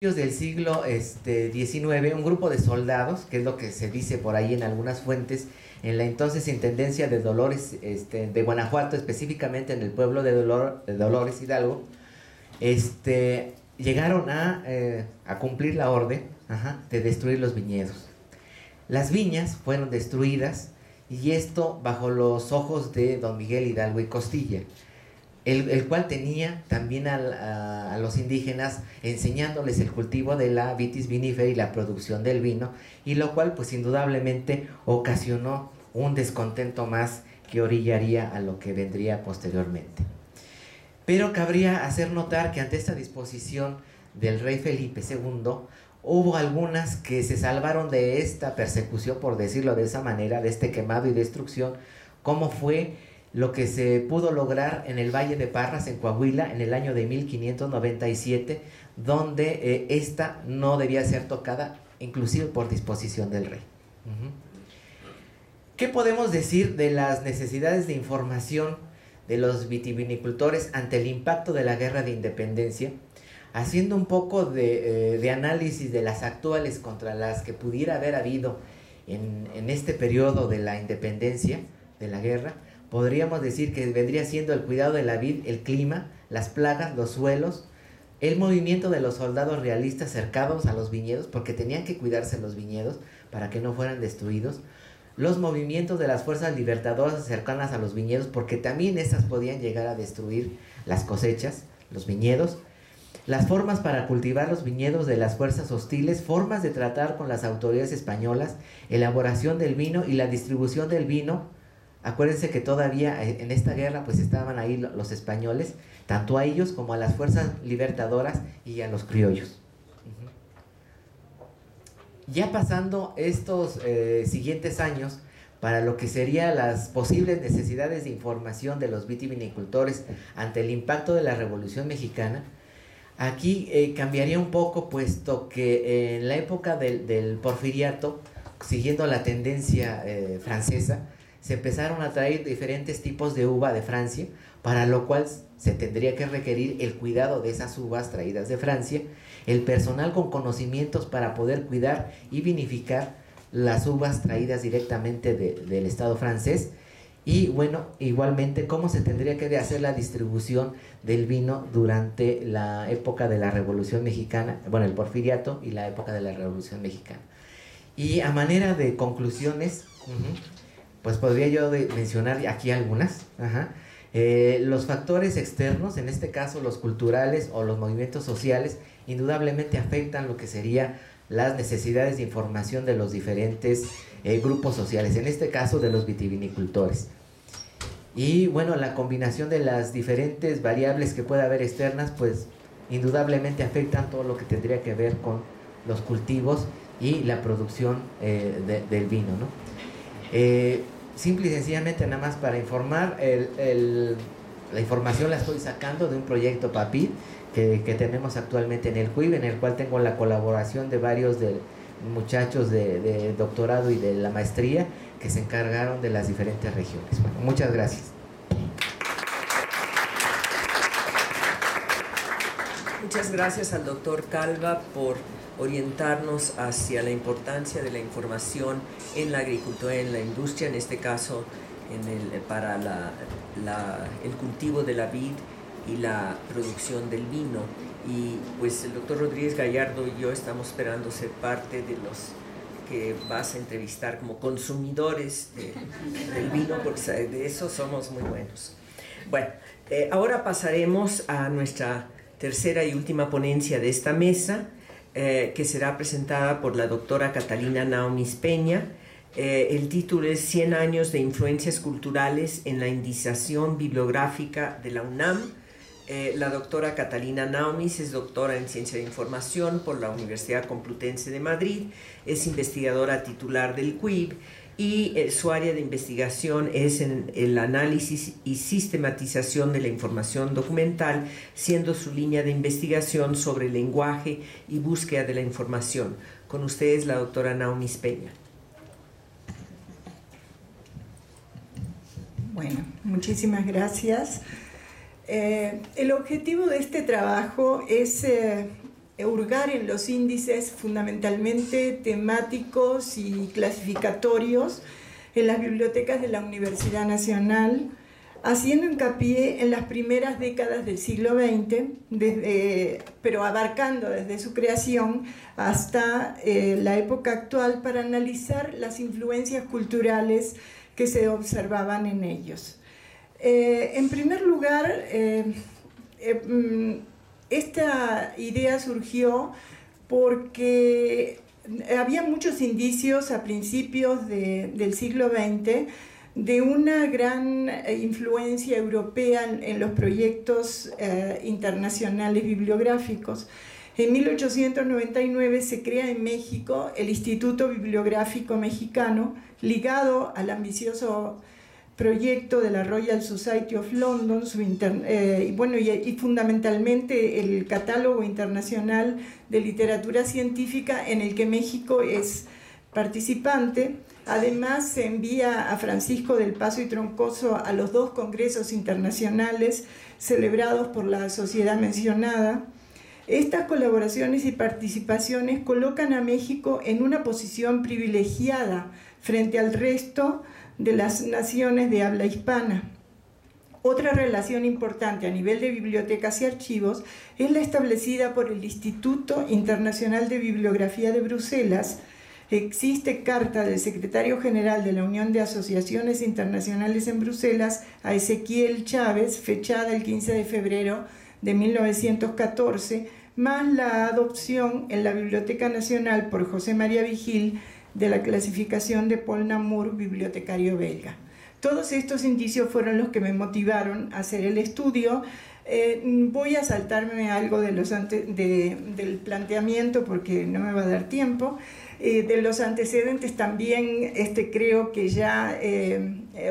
del siglo XIX, un grupo de soldados, que es lo que se dice por ahí en algunas fuentes, en la entonces Intendencia de Dolores, de Guanajuato, específicamente en el pueblo de Dolores Hidalgo, llegaron a cumplir la orden, de destruir los viñedos. Las viñas fueron destruidas, y esto bajo los ojos de don Miguel Hidalgo y Costilla, el cual tenía también a los indígenas enseñándoles el cultivo de la vitis vinifera y la producción del vino, y lo cual pues indudablemente ocasionó un descontento más que orillaría a lo que vendría posteriormente. Pero cabría hacer notar que ante esta disposición del rey Felipe II, hubo algunas que se salvaron de esta persecución, por decirlo de esa manera, de este quemado y destrucción, como fue lo que se pudo lograr en el Valle de Parras, en Coahuila, en el año de 1597, donde esta no debía ser tocada, inclusive por disposición del rey. ¿Qué podemos decir de las necesidades de información de los vitivinicultores ante el impacto de la Guerra de Independencia? Haciendo un poco de análisis de las actuales contra las que pudiera haber habido en este periodo de la independencia, de la guerra, podríamos decir que vendría siendo el cuidado de la vid, el clima, las plagas, los suelos, el movimiento de los soldados realistas cercados a los viñedos, porque tenían que cuidarse los viñedos para que no fueran destruidos, los movimientos de las fuerzas libertadoras cercanas a los viñedos, porque también estas podían llegar a destruir las cosechas, los viñedos, las formas para cultivar los viñedos de las fuerzas hostiles, formas de tratar con las autoridades españolas, elaboración del vino y la distribución del vino. Acuérdense que todavía en esta guerra pues estaban ahí los españoles, tanto a ellos como a las fuerzas libertadoras y a los criollos. Ya pasando estos siguientes años, para lo que serían las posibles necesidades de información de los vitivinicultores ante el impacto de la Revolución Mexicana, aquí cambiaría un poco, puesto que en la época del Porfiriato, siguiendo la tendencia francesa, se empezaron a traer diferentes tipos de uva de Francia, para lo cual se tendría que requerir el cuidado de esas uvas traídas de Francia, el personal con conocimientos para poder cuidar y vinificar las uvas traídas directamente del Estado francés, y bueno, igualmente cómo se tendría que hacer la distribución del vino durante la época de la Revolución Mexicana, bueno, el Porfiriato y la época de la Revolución Mexicana. Y a manera de conclusiones, pues podría yo mencionar aquí algunas. Los factores externos, en este caso los culturales o los movimientos sociales, indudablemente afectan lo que serían las necesidades de información de los diferentes grupos sociales, en este caso de los vitivinicultores. Y bueno, la combinación de las diferentes variables que puede haber externas, pues indudablemente afectan todo lo que tendría que ver con los cultivos y la producción del vino, ¿no? Simple y sencillamente, nada más para informar, la información la estoy sacando de un proyecto PAPID que tenemos actualmente en el CUIB, en el cual tengo la colaboración de varios muchachos de doctorado y de la maestría que se encargaron de las diferentes regiones. Bueno, muchas gracias. Muchas gracias al doctor Calva por orientarnos hacia la importancia de la información en la agricultura, en la industria, en este caso para el cultivo de la vid y la producción del vino. Y pues el doctor Rodríguez Gallardo y yo estamos esperando ser parte de los que vas a entrevistar como consumidores del vino, porque de eso somos muy buenos. Bueno, ahora pasaremos a nuestra tercera y última ponencia de esta mesa, que será presentada por la doctora Catalina Naumis Peña. El título es 100 años de influencias culturales en la indización bibliográfica de la UNAM. La doctora Catalina Naumis es doctora en Ciencia de Información por la Universidad Complutense de Madrid, es investigadora titular del CUIB y su área de investigación es en el análisis y sistematización de la información documental, siendo su línea de investigación sobre el lenguaje y búsqueda de la información. Con ustedes la doctora Naumis Peña. Bueno, muchísimas gracias. El objetivo de este trabajo es hurgar en los índices fundamentalmente temáticos y clasificatorios en las bibliotecas de la Universidad Nacional, haciendo hincapié en las primeras décadas del siglo XX, pero abarcando desde su creación hasta la época actual para analizar las influencias culturales que se observaban en ellos. En primer lugar, esta idea surgió porque había muchos indicios a principios del siglo XX de una gran influencia europea en los proyectos internacionales bibliográficos. En 1899 se crea en México el Instituto Bibliográfico Mexicano, ligado al ambicioso proyecto de la Royal Society of London, y fundamentalmente el Catálogo Internacional de Literatura Científica, en el que México es participante. Además, se envía a Francisco del Paso y Troncoso a los 2 congresos internacionales celebrados por la sociedad mencionada. Estas colaboraciones y participaciones colocan a México en una posición privilegiada frente al resto de las naciones de habla hispana. Otra relación importante a nivel de bibliotecas y archivos es la establecida por el Instituto Internacional de Bibliografía de Bruselas. Existe carta del secretario general de la Unión de Asociaciones Internacionales en Bruselas a Ezequiel Chávez, fechada el 15 de febrero de 1914, más la adopción en la Biblioteca Nacional por José María Vigil de la clasificación de Paul Namur, bibliotecario belga. Todos estos indicios fueron los que me motivaron a hacer el estudio. Voy a saltarme algo de del planteamiento porque no me va a dar tiempo. De los antecedentes también creo que ya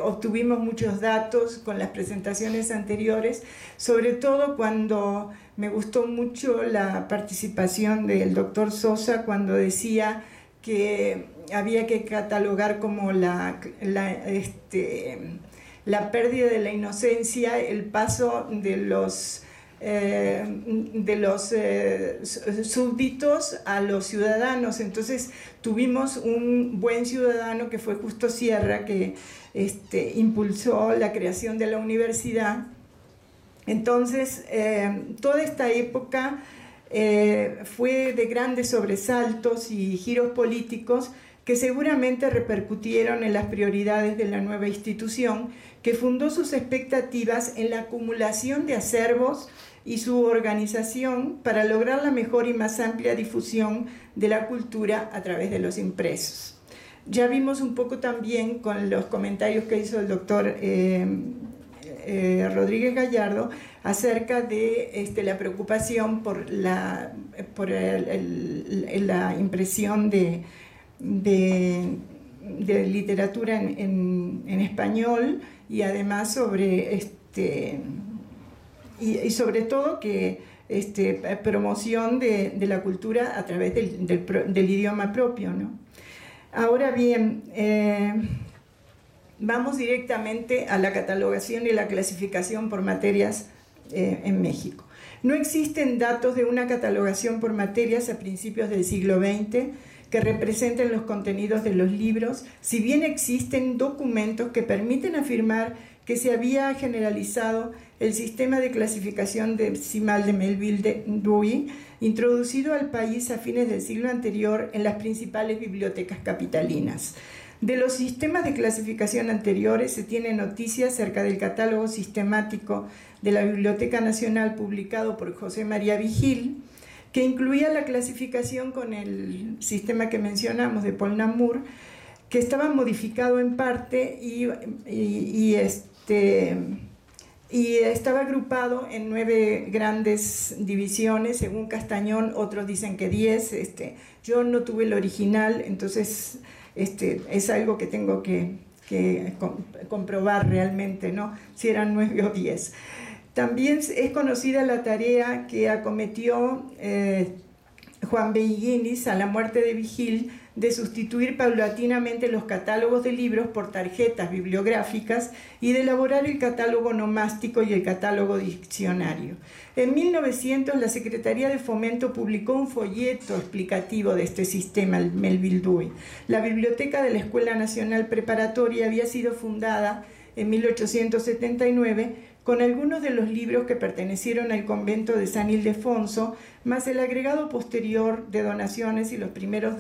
obtuvimos muchos datos con las presentaciones anteriores, sobre todo cuando me gustó mucho la participación del doctor Sosa cuando decía que había que catalogar como la pérdida de la inocencia, el paso de los súbditos a los ciudadanos. Entonces tuvimos un buen ciudadano que fue Justo Sierra, que impulsó la creación de la universidad. Entonces toda esta época fue de grandes sobresaltos y giros políticos que seguramente repercutieron en las prioridades de la nueva institución, que fundó sus expectativas en la acumulación de acervos y su organización para lograr la mejor y más amplia difusión de la cultura a través de los impresos. Ya vimos un poco también con los comentarios que hizo el doctor Rodríguez Gallardo acerca de la preocupación por la impresión de literatura en español, y además sobre y sobre todo que promoción de la cultura a través del idioma propio, ¿no? Ahora bien, vamos directamente a la catalogación y la clasificación por materias en México. No existen datos de una catalogación por materias a principios del siglo XX que representen los contenidos de los libros, si bien existen documentos que permiten afirmar que se había generalizado el sistema de clasificación decimal de Melville-Dewey, introducido al país a fines del siglo anterior en las principales bibliotecas capitalinas. De los sistemas de clasificación anteriores se tiene noticia acerca del catálogo sistemático de la Biblioteca Nacional publicado por José María Vigil, que incluía la clasificación con el sistema que mencionamos de Paul Namur, que estaba modificado en parte y estaba agrupado en 9 grandes divisiones, según Castañón. Otros dicen que 10. Yo no tuve el original, entonces es algo que tengo que comprobar realmente, ¿no? Si eran 9 o 10. También es conocida la tarea que acometió Juan B. Higuinis, a la muerte de Vigil, de sustituir paulatinamente los catálogos de libros por tarjetas bibliográficas y de elaborar el catálogo nomástico y el catálogo diccionario. En 1900, la Secretaría de Fomento publicó un folleto explicativo de este sistema, el Melville Dewey. La Biblioteca de la Escuela Nacional Preparatoria había sido fundada en 1879 con algunos de los libros que pertenecieron al convento de San Ildefonso, más el agregado posterior de donaciones y los primeros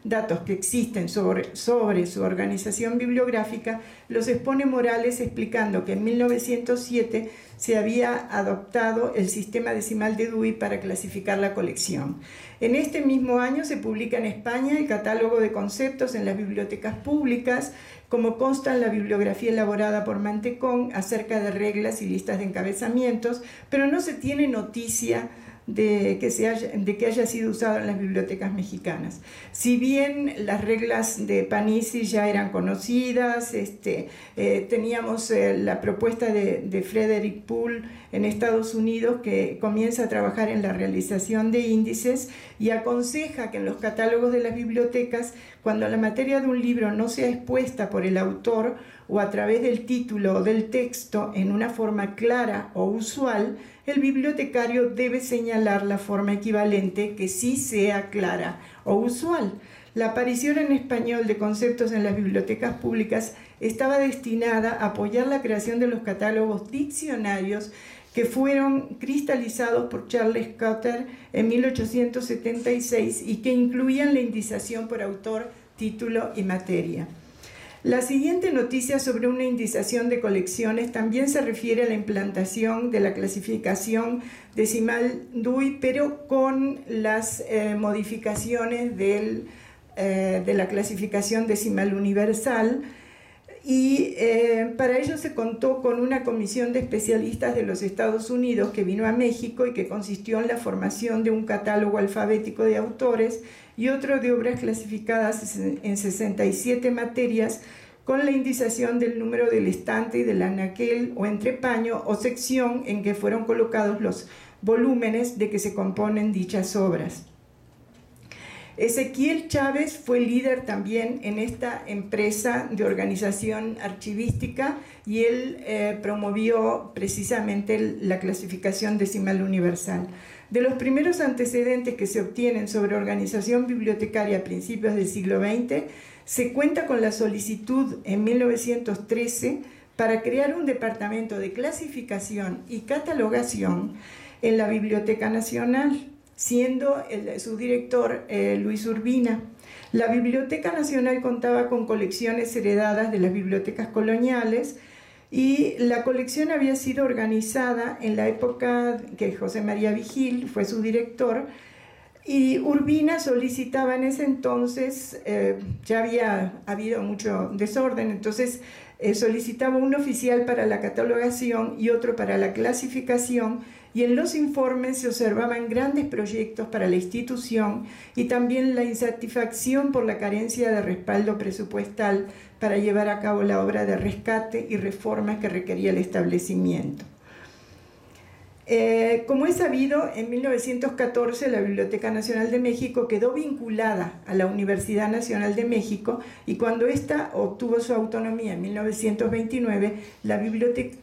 datos que existen sobre su organización bibliográfica, los expone Morales explicando que en 1907 se había adoptado el sistema decimal de Dewey para clasificar la colección. En este mismo año se publica en España el catálogo de conceptos en las bibliotecas públicas, como consta en la bibliografía elaborada por Mantecón acerca de reglas y listas de encabezamientos, pero no se tiene noticia de que haya sido usado en las bibliotecas mexicanas. Si bien las reglas de Panisi ya eran conocidas, teníamos la propuesta de Frederick Poole en Estados Unidos, que comienza a trabajar en la realización de índices y aconseja que en los catálogos de las bibliotecas, cuando la materia de un libro no sea expuesta por el autor o a través del título o del texto en una forma clara o usual, el bibliotecario debe señalar la forma equivalente que sí sea clara o usual. La aparición en español de conceptos en las bibliotecas públicas estaba destinada a apoyar la creación de los catálogos diccionarios que fueron cristalizados por Charles Cotter en 1876 y que incluían la indización por autor, título y materia. La siguiente noticia sobre una indización de colecciones también se refiere a la implantación de la clasificación decimal Dewey, pero con las modificaciones de la clasificación decimal universal, y para ello se contó con una comisión de especialistas de los Estados Unidos que vino a México y que consistió en la formación de un catálogo alfabético de autores y otro de obras clasificadas en 67 materias con la indización del número del estante y del anaquel o entrepaño o sección en que fueron colocados los volúmenes de que se componen dichas obras. Ezequiel Chávez fue líder también en esta empresa de organización archivística y él promovió precisamente la clasificación decimal universal. De los primeros antecedentes que se obtienen sobre organización bibliotecaria a principios del siglo XX, se cuenta con la solicitud en 1913 para crear un departamento de clasificación y catalogación en la Biblioteca Nacional, siendo su director Luis Urbina. La Biblioteca Nacional contaba con colecciones heredadas de las bibliotecas coloniales y la colección había sido organizada en la época que José María Vigil fue su director, y Urbina solicitaba en ese entonces, ya había habido mucho desorden, entonces solicitaba un oficial para la catalogación y otro para la clasificación, y en los informes se observaban grandes proyectos para la institución y también la insatisfacción por la carencia de respaldo presupuestal para llevar a cabo la obra de rescate y reformas que requería el establecimiento. Como es sabido, en 1914 la Biblioteca Nacional de México quedó vinculada a la Universidad Nacional de México, y cuando ésta obtuvo su autonomía en 1929, la biblioteca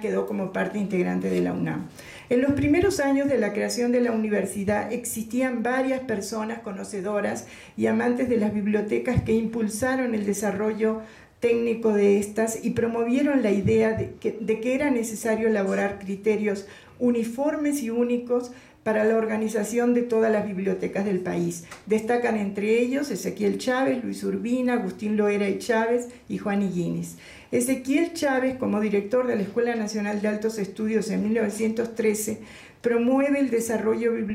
quedó como parte integrante de la UNAM. En los primeros años de la creación de la universidad existían varias personas conocedoras y amantes de las bibliotecas que impulsaron el desarrollo técnico de estas y promovieron la idea de que era necesario elaborar criterios uniformes y únicos para la organización de todas las bibliotecas del país. Destacan entre ellos Ezequiel Chávez, Luis Urbina, Agustín Loera y Chávez y Juan Higuinis. Ezequiel Chávez, como director de la Escuela Nacional de Altos Estudios en 1913, promueve el desarrollo bibliográfico